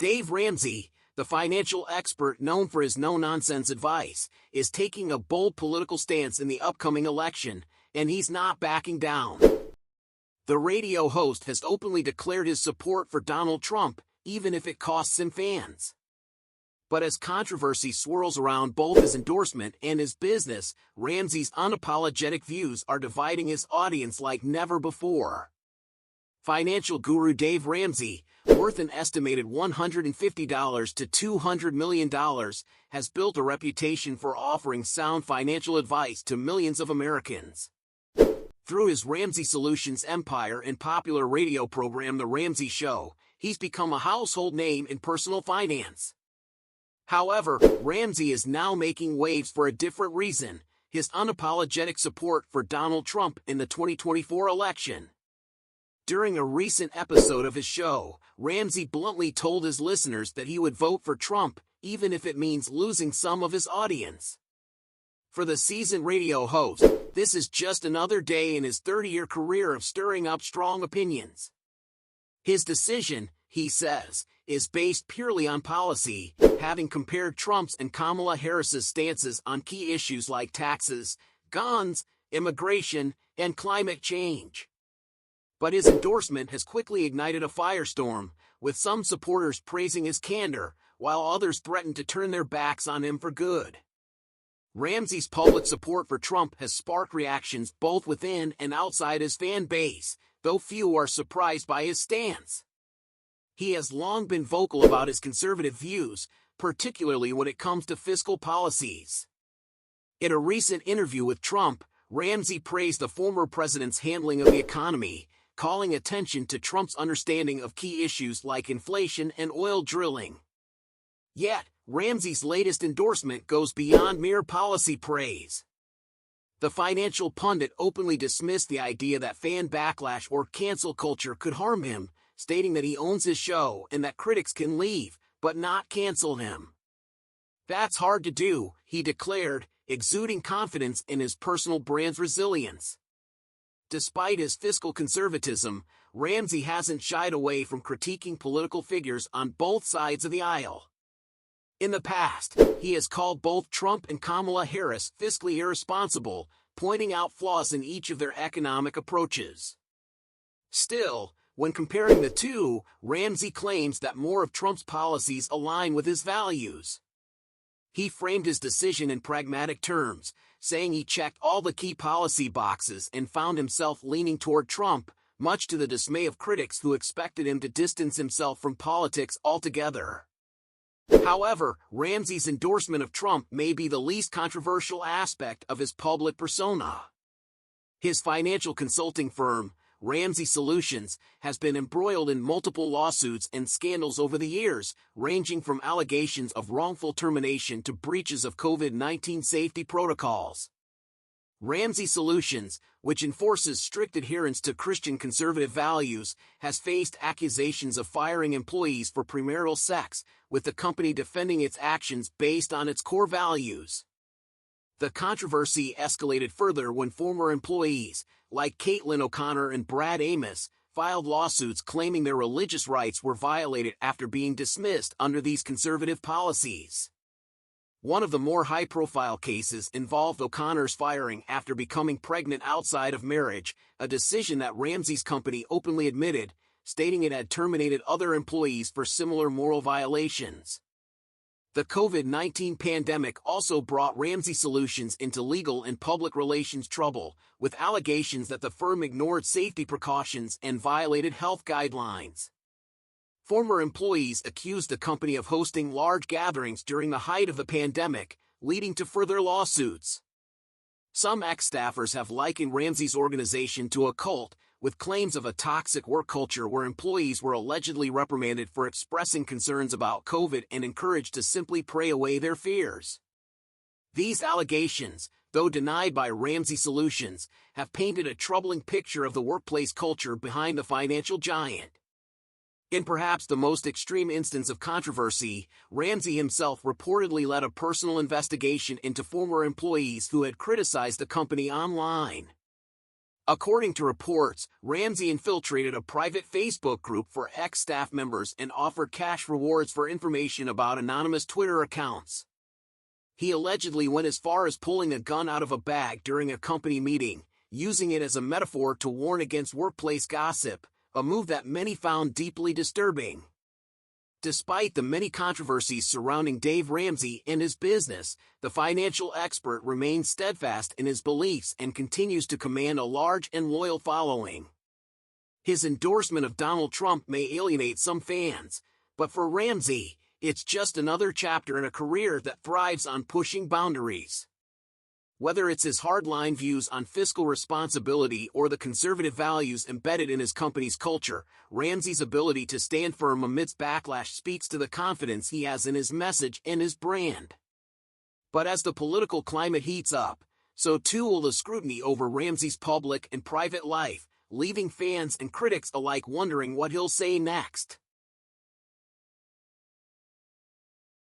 Dave Ramsey, the financial expert known for his no-nonsense advice, is taking a bold political stance in the upcoming election, and he's not backing down. The radio host has openly declared his support for Donald Trump, even if it costs him fans. But as controversy swirls around both his endorsement and his business, Ramsey's unapologetic views are dividing his audience like never before. Financial guru Dave Ramsey, worth an estimated $150 to $200 million, has built a reputation for offering sound financial advice to millions of Americans. Through his Ramsey Solutions empire and popular radio program The Ramsey Show, he's become a household name in personal finance. However, Ramsey is now making waves for a different reason: his unapologetic support for Donald Trump in the 2024 election. During a recent episode of his show, Ramsey bluntly told his listeners that he would vote for Trump, even if it means losing some of his audience. For the seasoned radio host, this is just another day in his 30-year career of stirring up strong opinions. His decision, he says, is based purely on policy, having compared Trump's and Kamala Harris's stances on key issues like taxes, guns, immigration, and climate change. But his endorsement has quickly ignited a firestorm, with some supporters praising his candor, while others threaten to turn their backs on him for good. Ramsey's public support for Trump has sparked reactions both within and outside his fan base, though few are surprised by his stance. He has long been vocal about his conservative views, particularly when it comes to fiscal policies. In a recent interview with Trump, Ramsey praised the former president's handling of the economy, calling attention to Trump's understanding of key issues like inflation and oil drilling. Yet, Ramsey's latest endorsement goes beyond mere policy praise. The financial pundit openly dismissed the idea that fan backlash or cancel culture could harm him, stating that he owns his show and that critics can leave, but not cancel him. "That's hard to do," he declared, exuding confidence in his personal brand's resilience. Despite his fiscal conservatism, Ramsey hasn't shied away from critiquing political figures on both sides of the aisle. In the past, he has called both Trump and Kamala Harris fiscally irresponsible, pointing out flaws in each of their economic approaches. Still, when comparing the two, Ramsey claims that more of Trump's policies align with his values. He framed his decision in pragmatic terms, saying he checked all the key policy boxes and found himself leaning toward Trump, much to the dismay of critics who expected him to distance himself from politics altogether. However, Ramsey's endorsement of Trump may be the least controversial aspect of his public persona. His financial consulting firm, Ramsey Solutions, has been embroiled in multiple lawsuits and scandals over the years, ranging from allegations of wrongful termination to breaches of COVID-19 safety protocols. Ramsey Solutions, which enforces strict adherence to Christian conservative values, has faced accusations of firing employees for premarital sex, with the company defending its actions based on its core values. The controversy escalated further when former employees, like Caitlin O'Connor and Brad Amos, filed lawsuits claiming their religious rights were violated after being dismissed under these conservative policies. One of the more high-profile cases involved O'Connor's firing after becoming pregnant outside of marriage, a decision that Ramsey's company openly admitted, stating it had terminated other employees for similar moral violations. The COVID-19 pandemic also brought Ramsey Solutions into legal and public relations trouble, with allegations that the firm ignored safety precautions and violated health guidelines. Former employees accused the company of hosting large gatherings during the height of the pandemic, leading to further lawsuits. Some ex-staffers have likened Ramsey's organization to a cult, with claims of a toxic work culture where employees were allegedly reprimanded for expressing concerns about COVID and encouraged to simply pray away their fears. These allegations, though denied by Ramsey Solutions, have painted a troubling picture of the workplace culture behind the financial giant. In perhaps the most extreme instance of controversy, Ramsey himself reportedly led a personal investigation into former employees who had criticized the company online. According to reports, Ramsey infiltrated a private Facebook group for ex-staff members and offered cash rewards for information about anonymous Twitter accounts. He allegedly went as far as pulling a gun out of a bag during a company meeting, using it as a metaphor to warn against workplace gossip, a move that many found deeply disturbing. Despite the many controversies surrounding Dave Ramsey and his business, the financial expert remains steadfast in his beliefs and continues to command a large and loyal following. His endorsement of Donald Trump may alienate some fans, but for Ramsey, it's just another chapter in a career that thrives on pushing boundaries. Whether it's his hardline views on fiscal responsibility or the conservative values embedded in his company's culture, Ramsey's ability to stand firm amidst backlash speaks to the confidence he has in his message and his brand. But as the political climate heats up, so too will the scrutiny over Ramsey's public and private life, leaving fans and critics alike wondering what he'll say next.